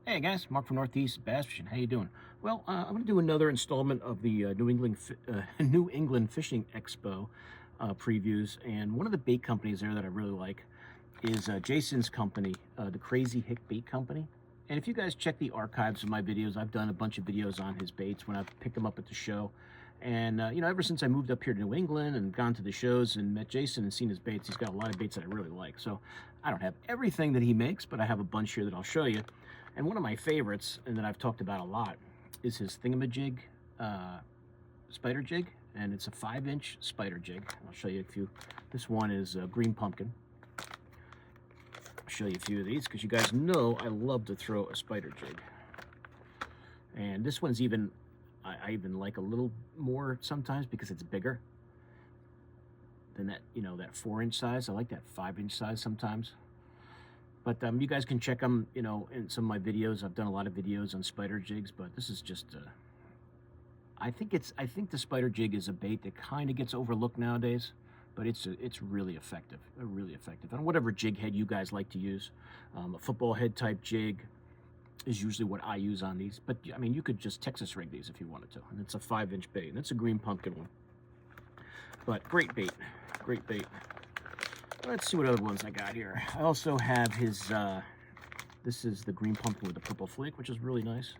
Hey guys, Mark from Northeast Bass Fishing. How you doing? Well, I'm going to do another installment of the New England Fishing Expo previews, and one of the bait companies there that I really like is Jason's company, the Crazy Hick Bait Company. And if you guys check the archives of my videos, I've done a bunch of videos on his baits when I've picked them up at the show. And ever since I moved up here to New England and gone to the shows and met Jason and seen his baits, he's got a lot of baits that I really like. So I don't have everything that he makes, but I have a bunch here that I'll show you. And one of my favorites, and that I've talked about a lot, is his thingamajig spider jig, and it's a 5-inch spider jig. I'll show you a few. This one is green pumpkin. I'll show you a few of these because you guys know I love to throw a spider jig. And this one's even, I even like a little more sometimes because it's bigger than that, that 4-inch size. I like that 5-inch size sometimes. But you guys can check them, in some of my videos. I've done a lot of videos on spider jigs, but this is just, I think the spider jig is a bait that kind of gets overlooked nowadays, but it's really effective, really effective. And whatever jig head you guys like to use, a football head type jig is usually what I use on these. But I mean, you could just Texas rig these if you wanted to. And it's a 5-inch bait, and it's a green pumpkin one. But great bait, great bait. Let's see what other ones I got here. I also have his, this is the green pumpkin with the purple flake, which is really nice.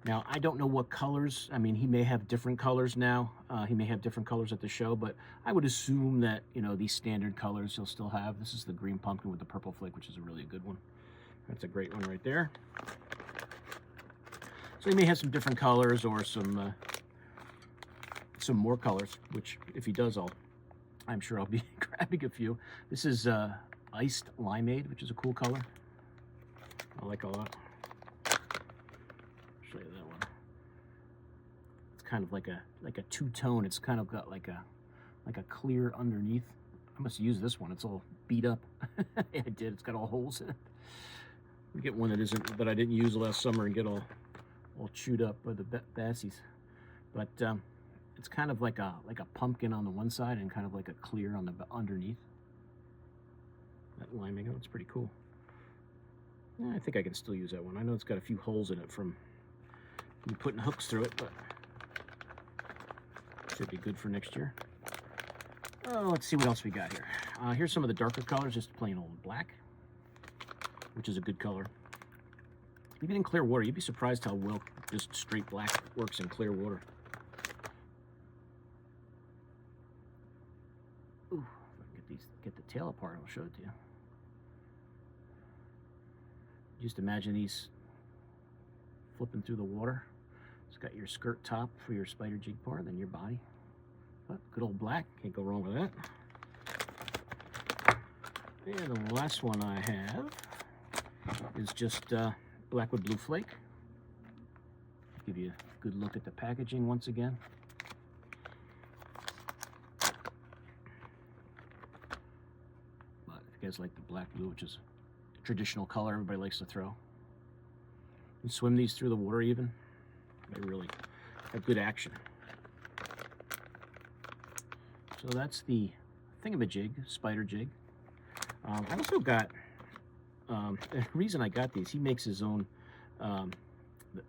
Now, I don't know what colors. I mean, he may have different colors now. He may have different colors at the show, but I would assume that, these standard colors he'll still have. This is the green pumpkin with the purple flake, which is a really good one. That's a great one right there. So he may have some different colors or some more colors, which if he does, I'm sure I'll be grabbing a few. This is iced limeade, which is a cool color. I like a lot. I'll show you that one. It's kind of like a two-tone. It's kind of got like a clear underneath. I must use this one. It's all beat up. Yeah, I did. It's got all holes in it. We get one that I didn't use last summer and get all chewed up by the bassies. But it's kind of like a pumpkin on the one side and kind of like a clear on the underneath. That liming, it's pretty cool. Yeah, I think I can still use that one. I know it's got a few holes in it from me putting hooks through it, but should be good for next year. Oh, let's see what else we got here. Here's some of the darker colors, just plain old black, which is a good color. Even in clear water, you'd be surprised how well just straight black works in clear water. Ooh, if I can get the tail apart, I'll show it to you. Just imagine these flipping through the water. It's got your skirt top for your spider jig part, then your body. But good old black, can't go wrong with that. And the last one I have is just black with blue flake. Give you a good look at the packaging once again. But if you guys like the black blue, which is a traditional color everybody likes to throw, you swim these through the water even. They really have good action. So that's the thingamajig, spider jig. I also got, the reason I got these, he makes his own,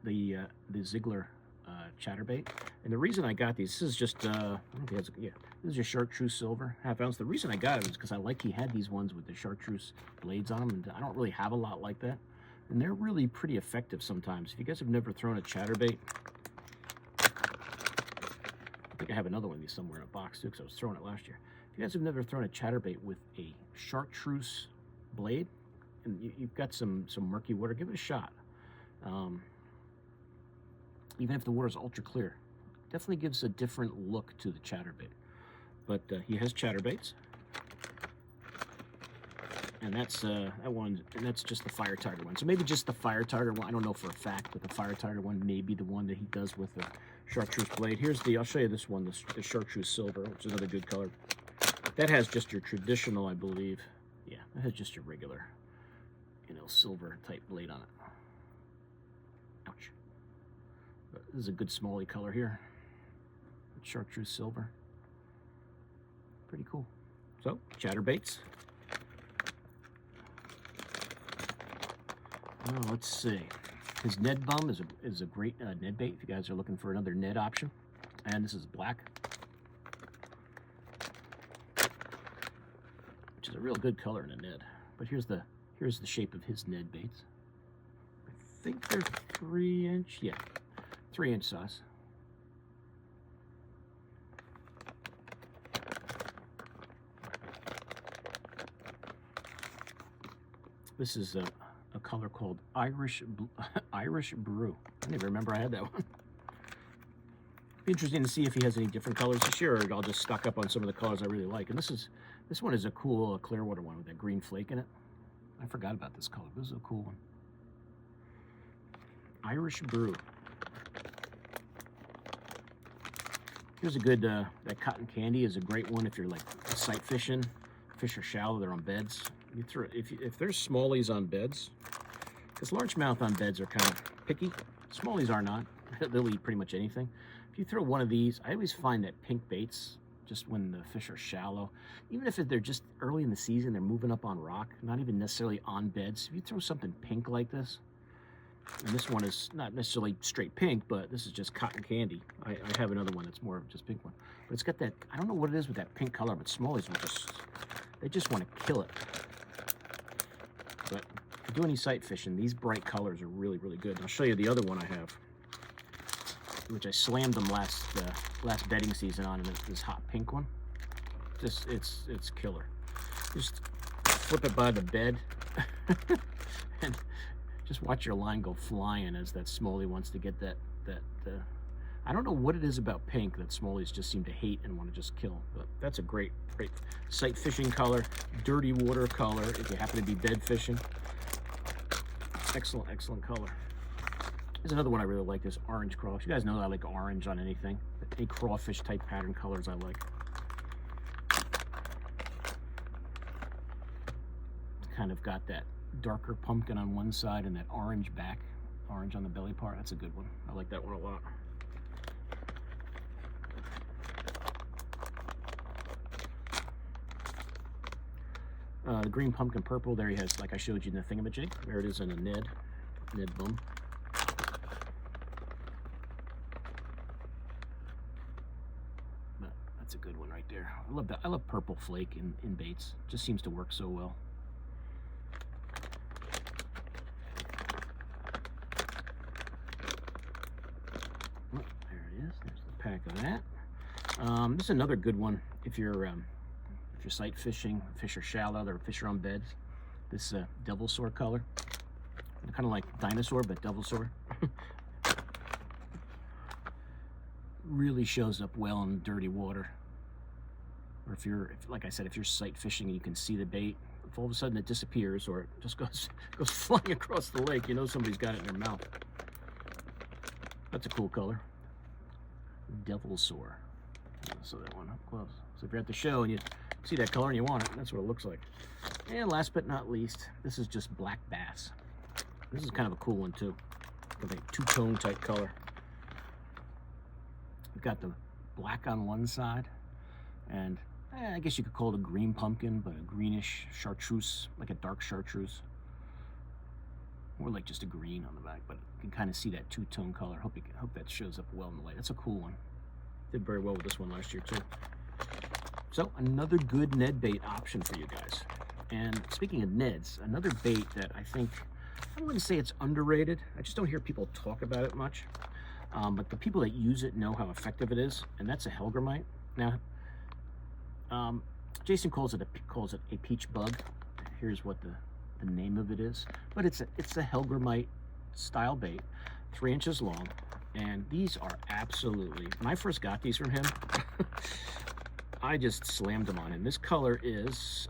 the Ziegler Chatterbait. And the reason I got these, this is just, I don't know if he has, yeah, this is your chartreuse silver, ½ ounce. The reason I got it was because I like he had these ones with the chartreuse blades on them, and I don't really have a lot like that. And they're really pretty effective sometimes. If you guys have never thrown a chatterbait, I think I have another one of these somewhere in a box too, because I was throwing it last year. If you guys have never thrown a chatterbait with a chartreuse blade, and you've got some murky water, give it a shot. Even if the water's ultra clear, definitely gives a different look to the chatterbait. But he has chatterbaits, and that's that one, and that's just the fire tiger one. So maybe just the fire tiger one. I don't know for a fact, but the fire tiger one may be the one that he does with the chartreuse blade. Here's I'll show you this one, the chartreuse silver, which is another good color. That has just your traditional, I believe. Yeah, that has just your regular, silver type blade on it. Ouch. But this is a good smally color here. Chartreuse silver. Pretty cool. So, chatterbaits. Let's see. His Ned Bum is a great Ned bait if you guys are looking for another Ned option. And this is black, which is a real good color in a Ned. But here's the shape of his Ned baits. I think they're 3-inch, yeah, 3-inch size. This is a color called Irish Brew. I didn't even remember I had that one. Be interesting to see if he has any different colors this year, or I'll just stock up on some of the colors I really like. And this one is a cool Clearwater one with that green flake in it. I forgot about this color. This is a cool one. Irish Brew. Here's a good, that cotton candy is a great one if you're like sight fishing. Fish are shallow, they're on beds. You throw, if there's smallies on beds, because largemouth on beds are kind of picky. Smallies are not. They'll eat pretty much anything. If you throw one of these, I always find that pink baits, just when the fish are shallow, even if they're just early in the season, they're moving up on rock, not even necessarily on beds. If you throw something pink like this, and this one is not necessarily straight pink, but this is just cotton candy. I have another one that's more of just pink one. But it's got that, I don't know what it is with that pink color, but smallies will they just want to kill it. But if you do any sight fishing, these bright colors are really, really good. I'll show you the other one I have, which I slammed them last bedding season on, and it's this hot pink one. Just it's killer. Just flip it by the bed and just watch your line go flying as that smallie wants to get that I don't know what it is about pink that smallies just seem to hate and want to just kill, but that's a great sight fishing color, dirty water color if you happen to be bed fishing. Excellent color. There's another one I really like, this orange crawfish. You guys know I like orange on anything. Any crawfish type pattern colors I like. It's kind of got that darker pumpkin on one side and that orange back, orange on the belly part. That's a good one. I like that one a lot. The green pumpkin purple, there he has, like I showed you in the thingamajig. There it is in a Ned Bum. But that's a good one right there. I love that. I love purple flake in baits. Just seems to work so well. Oh, there it is. There's the pack of that. This is another good one if you're sight fishing, fish are shallow, the fish are on beds. This devil sore color, kind of like dinosaur, but devil sore. Really shows up well in dirty water. Or if like I said, if you're sight fishing and you can see the bait, if all of a sudden it disappears or it just goes flying across the lake, you know somebody's got it in their mouth. That's a cool color. Devil sore. So that one up close. So if you're at the show and you see that color and you want it, that's what it looks like. And last but not least, this is just black bass. This is kind of a cool one too. With a two-tone type color. We've got the black on one side, and I guess you could call it a green pumpkin, but a greenish chartreuse, like a dark chartreuse. More like just a green on the back, but you can kind of see that two-tone color. Hope that shows up well in the light. That's a cool one. Did very well with this one last year too. So another good Ned bait option for you guys. And speaking of Neds, another bait that I think, I wouldn't say it's underrated. I just don't hear people talk about it much. But the people that use it know how effective it is, and that's a Helgramite. Now, Jason calls it a peach bug. Here's what the name of it is. But it's a Helgramite style bait, 3 inches long. And these are absolutely, when I first got these from him, I just slammed them on him. This color is,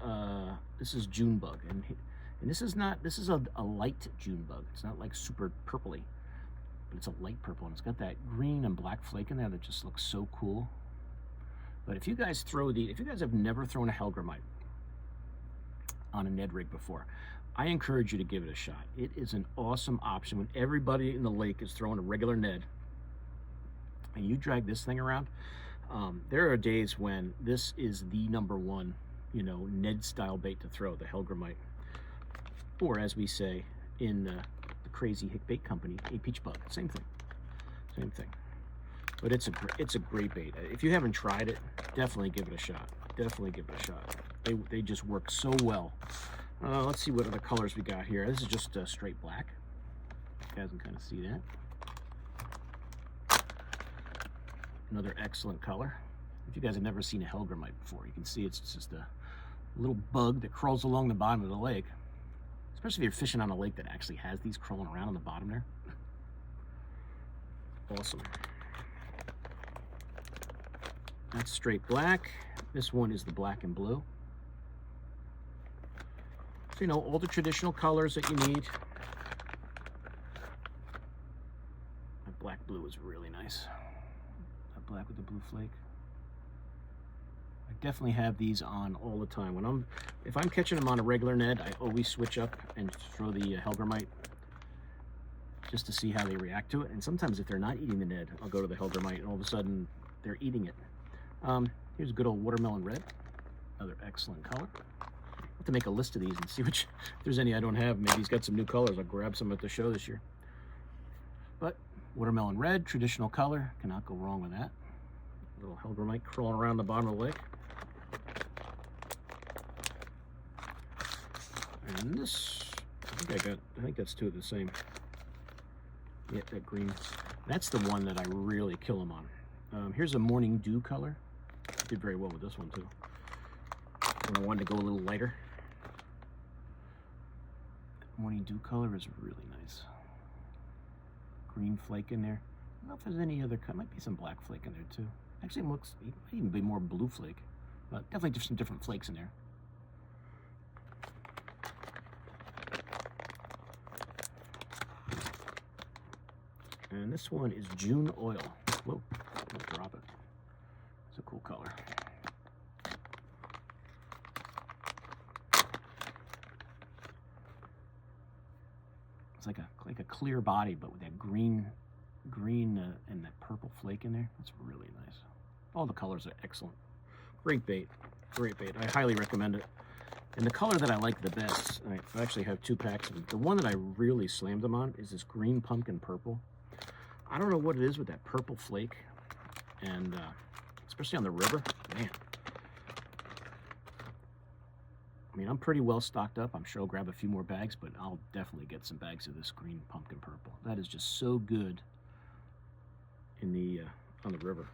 this is June bug. And this is a light June bug. It's not like super purpley, but it's a light purple. And it's got that green and black flake in there that just looks so cool. But if you guys have never thrown a Helgramite on a Ned rig before, I encourage you to give it a shot. It is an awesome option when everybody in the lake is throwing a regular Ned and you drag this thing around. There are days when this is the #1, Ned style bait to throw, the Helgramite, or as we say in crazy Hick bait company, a peach bug. Same thing. Same thing. But it's a great bait. If you haven't tried it, definitely give it a shot. Definitely give it a shot. They just work so well. Let's see what other colors we got here. This is just straight black. You guys can kind of see that. Another excellent color. If you guys have never seen a Helgramite before, you can see it's just a little bug that crawls along the bottom of the lake. Especially if you're fishing on a lake that actually has these crawling around on the bottom there. Awesome. That's straight black. This one is the black and blue. So, you know, all the traditional colors that you need. That black blue is really nice. That black with the blue flake. I definitely have these on all the time. If I'm catching them on a regular Ned, I always switch up and throw the Helgramite just to see how they react to it. And sometimes if they're not eating the Ned, I'll go to the Helgramite and all of a sudden they're eating it. Here's a good old watermelon red, another excellent color. I'll have to make a list of these and see if there's any I don't have. Maybe he's got some new colors. I'll grab some at the show this year. But watermelon red, traditional color, cannot go wrong with that. Little Helgramite crawling around the bottom of the lake. And this, I think that's two of the same. Yeah, that green. That's the one that I really kill them on. Here's a morning dew color. Did very well with this one too. And I wanted to go a little lighter. That morning dew color is really nice. Green flake in there. I don't know if there's any other color. Might be some black flake in there too. Actually, it looks, it might even be more blue flake. But definitely some different flakes in there. And this one is June Oil. Whoa, don't drop it. It's a cool color. It's like a clear body, but with that green and that purple flake in there. That's really nice. All the colors are excellent. Great bait, great bait. I highly recommend it. And the color that I like the best, I actually have two packs of it. The one that I really slammed them on is this green pumpkin purple. I don't know what it is with that purple flake, and especially on the river, man. I mean, I'm pretty well stocked up. I'm sure I'll grab a few more bags, but I'll definitely get some bags of this green pumpkin purple. That is just so good in the on the river.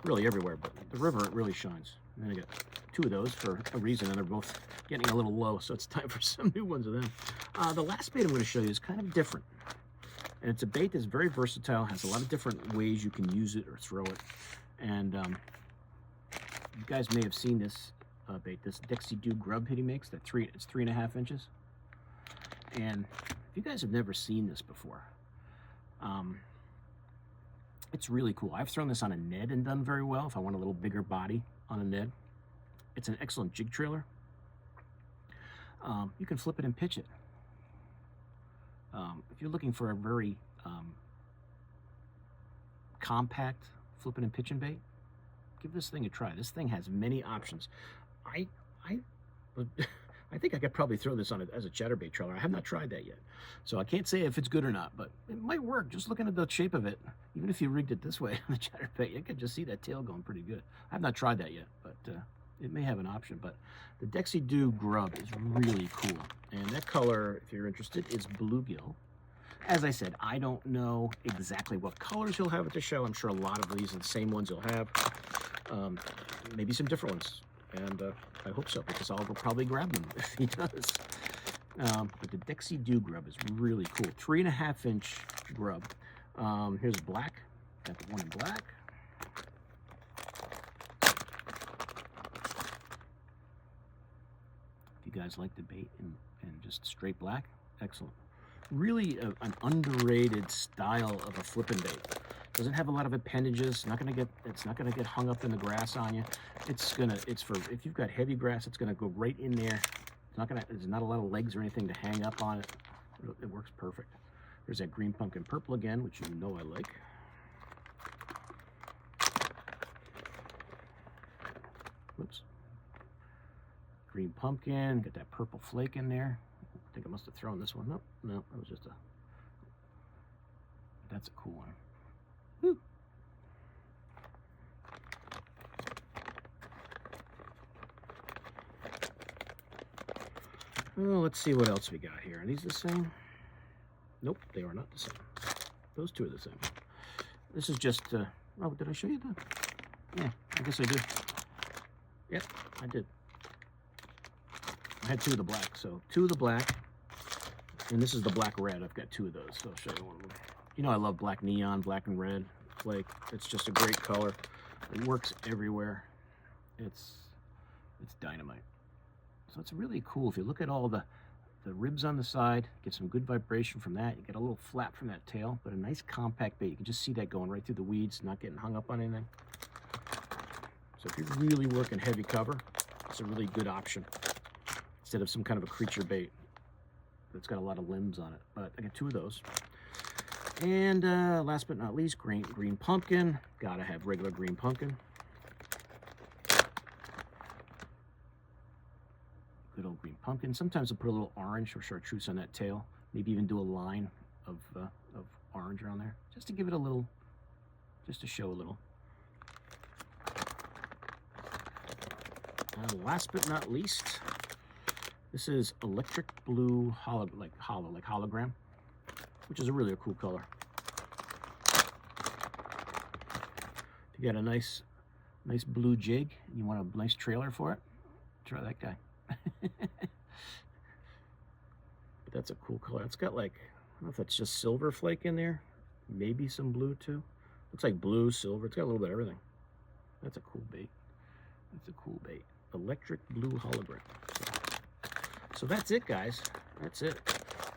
Really everywhere, but the river, it really shines. And then I got two of those for a reason, and they're both getting a little low, so it's time for some new ones of them. The last bait I'm going to show you is kind of different. And it's a bait that's very versatile, has a lot of different ways you can use it or throw it. And you guys may have seen this bait, this Dexie Do grub hit he makes. It's 3.5 inches. And if you guys have never seen this before, it's really cool. I've thrown this on a Ned and done very well if I want a little bigger body on a Ned. It's an excellent jig trailer. You can flip it and pitch it. If you're looking for a very compact flipping and pitching bait, give this thing a try. This thing has many options. I think I could probably throw this on it as a chatterbait trailer. I have not tried that yet, so I can't say if it's good or not, but it might work. Just looking at the shape of it, even if you rigged it this way on the chatterbait, you can just see that tail going pretty good. I've not tried that yet, but it may have an option. But the Dexie Do grub is really cool, and that color, if you're interested, is bluegill. As I said, I don't know exactly what colors he'll have at the show. I'm sure a lot of these are the same ones he'll have. Maybe some different ones. And I hope so, because I'll probably grab them if he does. But the Dexie Do grub is really cool. 3.5 inch grub. Here's black. Got the one in black. If you guys like the bait and just straight black, excellent. Really an underrated style of a flipping bait. Doesn't have a lot of appendages. It's not gonna get hung up in the grass on you. It's for if you've got heavy grass, it's gonna go right in there. There's not a lot of legs or anything to hang up on it. It works perfect. There's that green pumpkin purple again, which you know I like. Whoops. green pumpkin, got that purple flake in there. I think I must have thrown this one. Nope, no, that was just a, that's a cool one. Woo. Well, let's see what else we got here. Are these the same? Nope, they are not the same. Those two are the same. This is just, oh, did I show you that? Yeah, I guess I did. Yep, I did. I had two of the black, so two of the black, and this is the black red. I've got two of those, so I'll show you one of them. You know I love black neon, black and red. Like, it's just a great color. It works everywhere. It's dynamite. So it's really cool. If you look at all the ribs on the side, get some good vibration from that. You get a little flap from that tail, but a nice compact bait. You can just see that going right through the weeds, not getting hung up on anything. So if you're really working heavy cover, it's a really good option instead of some kind of a creature bait that's got a lot of limbs on it. But I got two of those. And last but not least, green pumpkin. Gotta have regular green pumpkin. Good old green pumpkin. Sometimes I'll put a little orange or chartreuse on that tail. Maybe even do a line of orange around there, just to give it a little, just to show a little. Last but not least, this is electric blue hologram, which is a really cool color. If you got a nice blue jig, and you want a nice trailer for it, try that guy. But that's a cool color. It's got like, I don't know if that's just silver flake in there, maybe some blue too. Looks like blue, silver. It's got a little bit of everything. That's a cool bait. That's a cool bait. Electric blue hologram. So that's it, guys. That's it.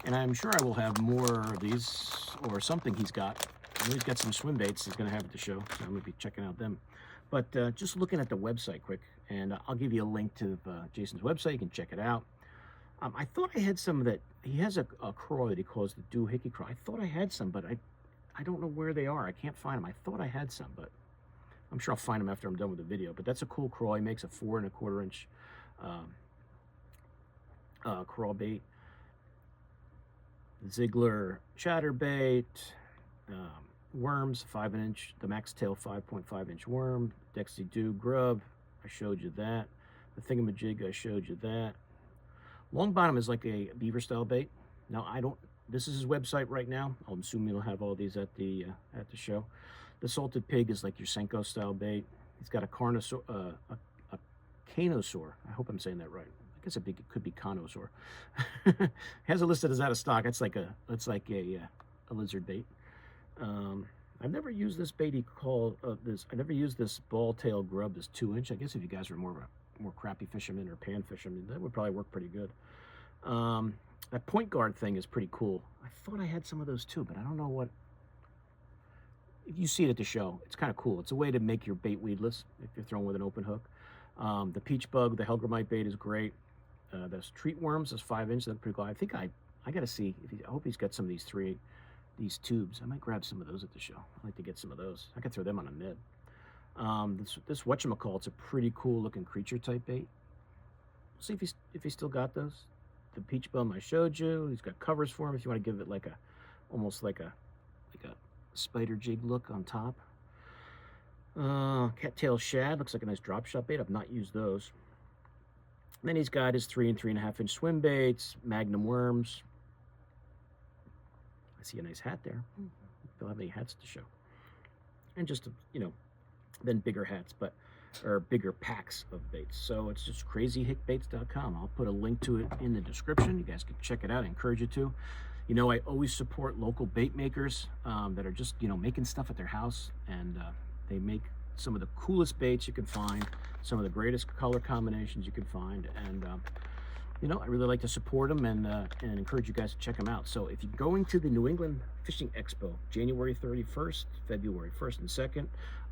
And I'm sure I will have more of these or something he's got. I know he's got some swim baits he's going to have at the show, so I'm going to be checking out them. But just looking at the website quick, and I'll give you a link to Jason's website. You can check it out. I thought I had some that, he has a craw that he calls the doohickey craw. I thought I had some, but I don't know where they are. I can't find them. I thought I had some, but I'm sure I'll find them after I'm done with the video. But that's a cool craw. He makes a 4 1/4 inch craw bait. Ziegler chatterbait. Worms, 5 inch, the max tail 5.5 inch worm. Dexie Do grub, I showed you that. The thingamajig, I showed you that. Long bottom is like a beaver style bait. Now this is his website right now. I'll assume he'll have all these at the show. The salted pig is like your Senko style bait. He's got a carnosaur, a canosaur. I hope I'm saying that right. I guess it could be conosaur. Has it listed as out of stock. It's like a lizard bait. I've never used this bait he called I never used this ball tail grub, this 2 inch. I guess if you guys are more crappie fishermen or pan fishermen, that would probably work pretty good. That point guard thing is pretty cool. I thought I had some of those too, but I don't know what. If you see it at the show, it's kind of cool. It's a way to make your bait weedless if you're throwing with an open hook. The peach bug, the Helgramite bait is great. Those treat worms, those 5 inch, that's pretty cool. I think I got to see. I hope he's got some of these tubes. I might grab some of those at the show. I'd like to get some of those. I could throw them on a Ned. This whatchamacall, it's a pretty cool looking creature type bait. See if he's still got those. The peach bum I showed you. He's got covers for him if you want to give it like almost like a spider jig look on top. Cattail shad looks like a nice drop shot bait. I've not used those. And then he's got his 3 and 3.5 inch swim baits, magnum worms. I see a nice hat there. They'll have any hats to show. And just, then bigger hats, or bigger packs of baits. So it's just crazyhickbaits.com. I'll put a link to it in the description. You guys can check it out. I encourage you to. I always support local bait makers that are just, making stuff at their house. And they make some of the coolest baits you can find, some of the greatest color combinations you can find. And I really like to support them and encourage you guys to check them out. So if you're going to the New England Fishing Expo, January 31st, February 1st and 2nd,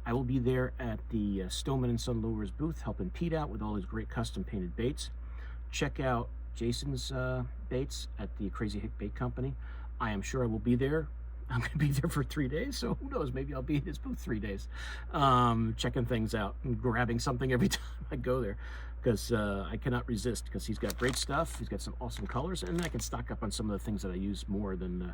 I will be there at the Stoneman & Son Lures booth helping Pete out with all his great custom painted baits. Check out Jason's baits at the Crazy Hick Bait Company. I am sure I will be there I'm going to be there for 3 days, so who knows? Maybe I'll be in his booth 3 days, checking things out and grabbing something every time I go there, because I cannot resist, because he's got great stuff. He's got some awesome colors, and I can stock up on some of the things that I use more than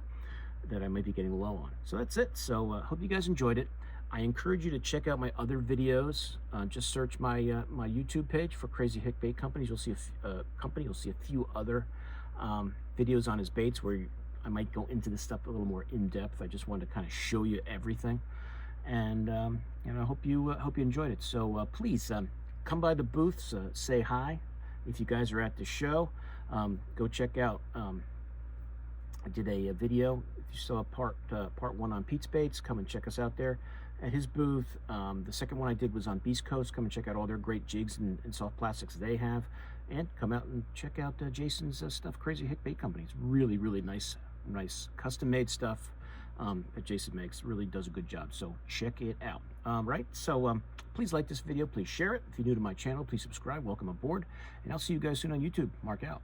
that I might be getting low on. So that's it. So hope you guys enjoyed it. I encourage you to check out my other videos. Just search my my YouTube page for Crazy Hick Bait Companies. You'll see you'll see a few other videos on his baits where I might go into this stuff a little more in depth. I just wanted to kind of show you everything, and I hope you enjoyed it. So please come by the booths, say hi if you guys are at the show. Go check out. I did a video. If you saw part 1 on Pete's Baits, come and check us out there at his booth. The second one I did was on Beast Coast. Come and check out all their great jigs and soft plastics they have, and come out and check out Jason's stuff, Crazy Hick Bait Company. It's really, really nice custom-made stuff that Jason makes. Really does a good job, so check it out. Right, so please like this video, please share it. If you're new to my channel, please subscribe. Welcome aboard, and I'll see you guys soon on YouTube. Mark out.